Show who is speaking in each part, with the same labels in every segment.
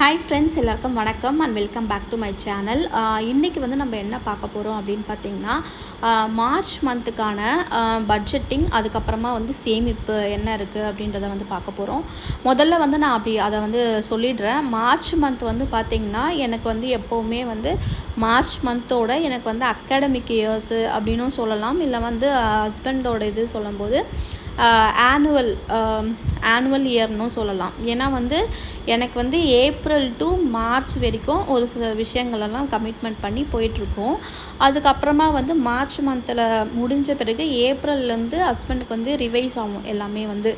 Speaker 1: Hi friends, எல்லாருக்கும் வணக்கம் and welcome back to my channel. இன்றைக்கி வந்து நம்ம என்ன பார்க்க போகிறோம் அப்படின்னு பார்த்திங்கன்னா, மார்ச் மந்த்துக்கான பட்ஜெட்டிங், அதுக்கப்புறமா வந்து சேமிப்பு என்ன இருக்குது அப்படின்றத வந்து பார்க்க போகிறோம். முதல்ல வந்து நான் அதை வந்து சொல்லிடுறேன். மார்ச் மந்த் வந்து பார்த்திங்கன்னா, எனக்கு வந்து எப்போவுமே வந்து மார்ச் மந்தோட எனக்கு வந்து அகாடமிக் இயர்ஸு அப்படின்னும் சொல்லலாம், இல்லை வந்து ஹஸ்பண்டோட இது சொல்லும்போது ஆனுவல் இயர்னும் சொல்லலாம். ஏன்னா வந்து எனக்கு வந்து ஏப்ரல் டு மார்ச் வரைக்கும் ஒரு சில விஷயங்களெல்லாம் கமிட்மெண்ட் பண்ணி போயிட்டுருக்கோம். அதுக்கப்புறமா வந்து மார்ச் மந்தில் முடிஞ்ச பிறகு ஏப்ரல்லேருந்து ஹஸ்பண்டுக்கு வந்து ரிவைஸ் ஆகும். எல்லாமே வந்து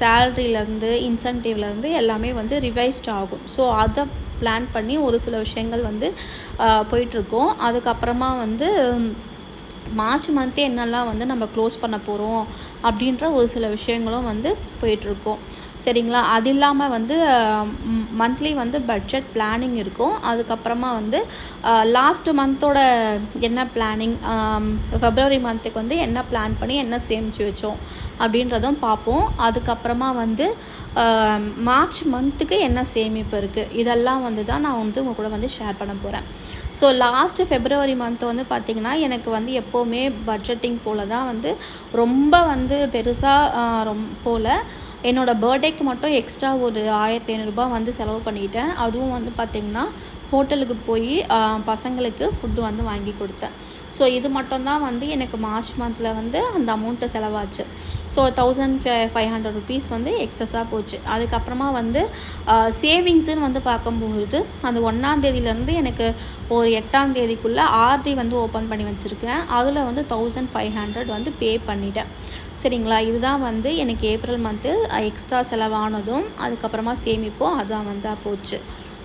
Speaker 1: சேலரியிலேருந்து இன்சென்டிவ்லேருந்து எல்லாமே வந்து ரிவைஸ்ட் ஆகும். ஸோ அதை பிளான் பண்ணி ஒரு சில விஷயங்கள் வந்து போயிட்டுருக்கோம். அதுக்கப்புறமா வந்து மார்ச் மந்த்தே என்னெல்லாம் வந்து நம்ம க்ளோஸ் பண்ண போகிறோம் அப்படின்ற ஒரு சில விஷயங்களும் வந்து போயிட்டுருக்கோம். சரிங்களா? அது இல்லாமல் வந்து மந்த்லி வந்து பட்ஜெட் பிளானிங் இருக்கும். அதுக்கப்புறமா வந்து லாஸ்ட்டு மந்தோட என்ன பிளானிங், ஃபெப்ரவரி மந்த்துக்கு வந்து என்ன பிளான் பண்ணி என்ன சேமித்து வச்சோம் அப்படின்றதும் பார்ப்போம். அதுக்கப்புறமா வந்து மார்ச் மந்த்துக்கு என்ன சேமிப்பு இருக்குது, இதெல்லாம் வந்து தான் நான் வந்து உங்கள் கூட வந்து ஷேர் பண்ண போகிறேன். ஸோ லாஸ்ட்டு ஃபெப்ரவரி மந்த் வந்து பார்த்திங்கன்னா, எனக்கு வந்து எப்போவுமே பட்ஜெட்டிங் போல் தான் வந்து ரொம்ப வந்து பெருசாக போல் என்னோடய பர்த்டேக்கு மட்டும் எக்ஸ்ட்ரா ஒரு 1500 வந்து செலவு பண்ணிட்டேன். அதுவும் வந்து பார்த்திங்கன்னா ஹோட்டலுக்கு போய் பசங்களுக்கு ஃபுட்டு வந்து வாங்கி கொடுத்தேன். ஸோ இது மட்டும்தான் வந்து எனக்கு மார்ச் மந்தில் வந்து அந்த அமௌண்ட்டு செலவாச்சு. ஸோ 1500 ருபீஸ் வந்து எக்ஸஸாக போச்சு. அதுக்கப்புறமா வந்து சேவிங்ஸுன்னு வந்து பார்க்கும்பொழுது அந்த 1ஆம் தேதியிலேருந்து எனக்கு ஒரு 8ஆம் தேதிக்குள்ளே ஆர்டி வந்து ஓப்பன் பண்ணி வச்சுருக்கேன். அதில் வந்து 1500 வந்து பே பண்ணிட்டேன். சரிங்களா? இதுதான் வந்து எனக்கு ஏப்ரல் மந்த்து எக்ஸ்ட்ரா செலவானதும் அதுக்கப்புறமா சேமிப்போம் அதுதான் வந்து போச்சு.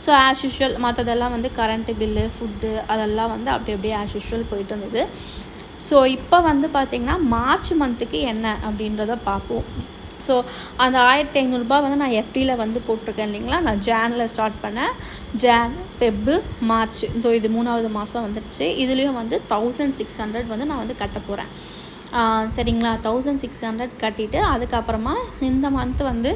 Speaker 1: ஸோ ஆஸ் யூஷுவல் மற்றதெல்லாம் வந்து கரண்ட்டு பில்லு, ஃபுட்டு அதெல்லாம் வந்து அப்படியே ஆஸ் யூஷுவல் போயிட்டு இருந்தது. ஸோ இப்போ வந்து பார்த்திங்கன்னா மார்ச் மந்த்துக்கு என்ன அப்படின்றத பார்ப்போம். ஸோ அந்த 1500 வந்து நான் எஃப்டியில் வந்து போட்டிருக்கேன் இல்லைங்களா. நான் ஜானில் ஸ்டார்ட் பண்ணேன். ஜான், ஃபெப்பு, மார்ச், இது 3ஆவது மாதம் வந்துடுச்சு. இதுலேயும் வந்து 1600 வந்து நான் வந்து கட்ட போகிறேன். சரிங்களா? 1600 கட்டிட்டு அதுக்கப்புறமா இந்த மந்த் வந்து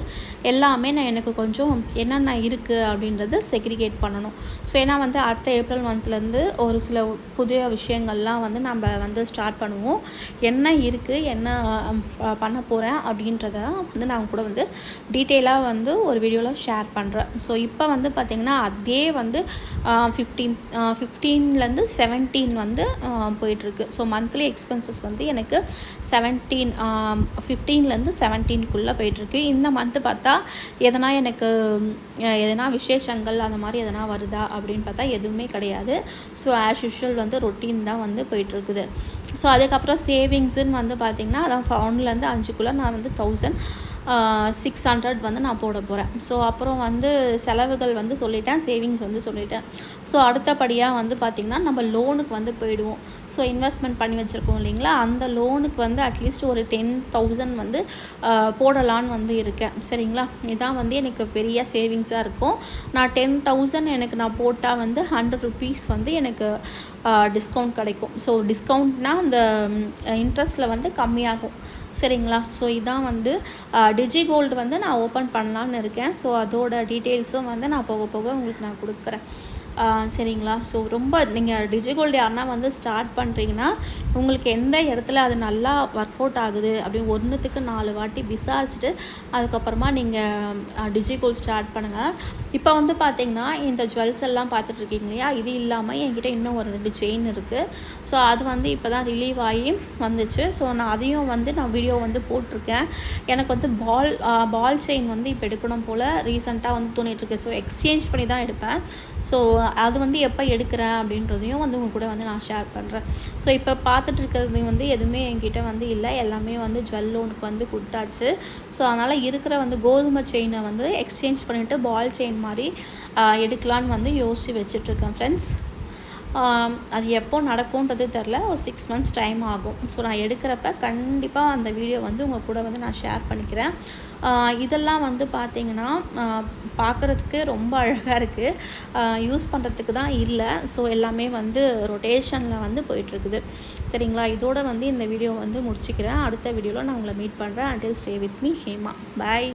Speaker 1: எல்லாமே நான் எனக்கு கொஞ்சம் என்னென்ன இருக்குது அப்படின்றது செக்ரிகேட் பண்ணணும். ஸோ ஏன்னா வந்து அடுத்த ஏப்ரல் மந்த்லேருந்து ஒரு சில புதிய விஷயங்கள்லாம் வந்து நம்ம வந்து ஸ்டார்ட் பண்ணுவோம். என்ன இருக்குது, என்ன பண்ண போகிறேன் அப்படின்றத வந்து நான் கூட வந்து டீட்டெயிலாக வந்து ஒரு வீடியோவில் ஷேர் பண்ணுறேன். ஸோ இப்போ வந்து பார்த்திங்கன்னா அதே வந்து 15லேருந்து 17 வந்து போயிட்டுருக்கு. ஸோ மந்த்லி எக்ஸ்பென்சஸ் வந்து எனக்கு 15லேருந்து 17க்குள்ளே போயிட்டுருக்கு. இந்த மந்த்து பார்த்தா எதனா விசேஷங்கள் அந்த மாதிரி எதனா வருதா அப்படின்னு பார்த்தா எதுவுமே கிடையாது. ஸோ ஆஸ் யூஷுவல் வந்து ரொட்டீன் தான் வந்து போயிட்டுருக்குது. ஸோ அதுக்கப்புறம் சேவிங்ஸுன்னு வந்து பார்த்திங்கன்னா அதான் 1லேருந்து 5க்குள்ளே நான் வந்து 1600 வந்து நான் போட போகிறேன். ஸோ அப்புறம் வந்து செலவுகள் வந்து சொல்லிட்டேன், சேவிங்ஸ் வந்து சொல்லிட்டேன். ஸோ அடுத்தபடியாக வந்து பார்த்திங்கன்னா நம்ம லோனுக்கு வந்து போயிடுவோம். ஸோ இன்வெஸ்ட்மெண்ட் பண்ணி வச்சுருக்கோம் இல்லைங்களா, அந்த லோனுக்கு வந்து அட்லீஸ்ட் ஒரு 10,000 வந்து போடலான்னு வந்து இருக்கேன். சரிங்களா? இதுதான் வந்து எனக்கு பெரிய சேவிங்ஸாக இருக்கும். நான் 10,000 எனக்கு நான் போட்டால் வந்து 100 ருபீஸ் வந்து எனக்கு டிஸ்கவுண்ட் கிடைக்கும். ஸோ டிஸ்கவுண்ட்னால் அந்த இன்ட்ரெஸ்ட்டில் வந்து கம்மியாகும். சரிங்களா? ஸோ இதான் வந்து டிஜிகோல்டு வந்து நான் ஓப்பன் பண்ணலான்னு இருக்கேன். ஸோ அதோட டீட்டெயில்ஸும் வந்து நான் போக போக உங்களுக்கு நான் கொடுக்குறேன். சரிங்களா? ஸோ ரொம்ப நீங்கள் டிஜிகோல்டு யாருன்னா வந்து ஸ்டார்ட் பண்ணுறீங்கன்னா உங்களுக்கு எந்த இடத்துல அது நல்லா ஒர்க் அவுட் ஆகுது அப்படின்னு 1க்கு 4 வாட்டி விசாரிச்சுட்டு அதுக்கப்புறமா நீங்கள் டிஜிகோல்டு ஸ்டார்ட் பண்ணுங்கள். இப்போ வந்து பார்த்திங்கன்னா இந்த ஜுவல்ஸ் எல்லாம் பார்த்துட்ருக்கீங்க இல்லையா, இது இல்லாமல் என்கிட்ட இன்னும் ஒரு 2 செயின் இருக்குது. ஸோ அது வந்து இப்போ தான் ரிலீவ் ஆகி வந்துச்சு. ஸோ நான் அதையும் வந்து நான் வீடியோ வந்து போட்டிருக்கேன். எனக்கு வந்து பால் செயின் வந்து இப்போ எடுக்கணும் போல் ரீசெண்டாக வந்து தோணிகிட்ருக்கு. ஸோ எக்ஸ்சேஞ்ச் பண்ணி தான் எடுப்பேன். ஸோ அது வந்து எப்போ எடுக்கிறேன் அப்படின்றதையும் வந்து உங்கள் கூட வந்து நான் ஷேர் பண்ணுறேன். ஸோ இப்போ பார்த்துட்டு இருக்கிறது வந்து எதுவுமே என்கிட்ட வந்து இல்லை, எல்லாமே வந்து ஜுவல் லோனுக்கு வந்து கொடுத்தாச்சு. ஸோ அதனால் இருக்கிற வந்து கோதுமை செயினை வந்து எக்ஸ்சேஞ்ச் பண்ணிவிட்டு பால் செயின் மாதிரி எடுக்கலான்னு வந்து யோசித்து வச்சிட்ருக்கேன் ஃப்ரெண்ட்ஸ். அது எப்போ நடக்கும்ன்றது தெரில, ஒரு 6 மந்த்ஸ் டைம் ஆகும். ஸோ நான் எடுக்கிறப்ப கண்டிப்பாக அந்த வீடியோ வந்து உங்கள் கூட வந்து நான் ஷேர் பண்ணிக்கிறேன். இதெல்லாம் வந்து பார்த்திங்கன்னா பார்க்குறதுக்கு ரொம்ப அழகாக இருக்குது, யூஸ் பண்ணுறதுக்கு தான் இல்லை. ஸோ எல்லாமே வந்து ரொட்டேஷனில் வந்து போயிட்டுருக்குது. சரிங்களா? இதோட வந்து இந்த வீடியோ வந்து முடிச்சுக்கிறேன். அடுத்த வீடியோவில் நான் உங்களை மீட் பண்ணுறேன். Until stay with me Hema. Bye.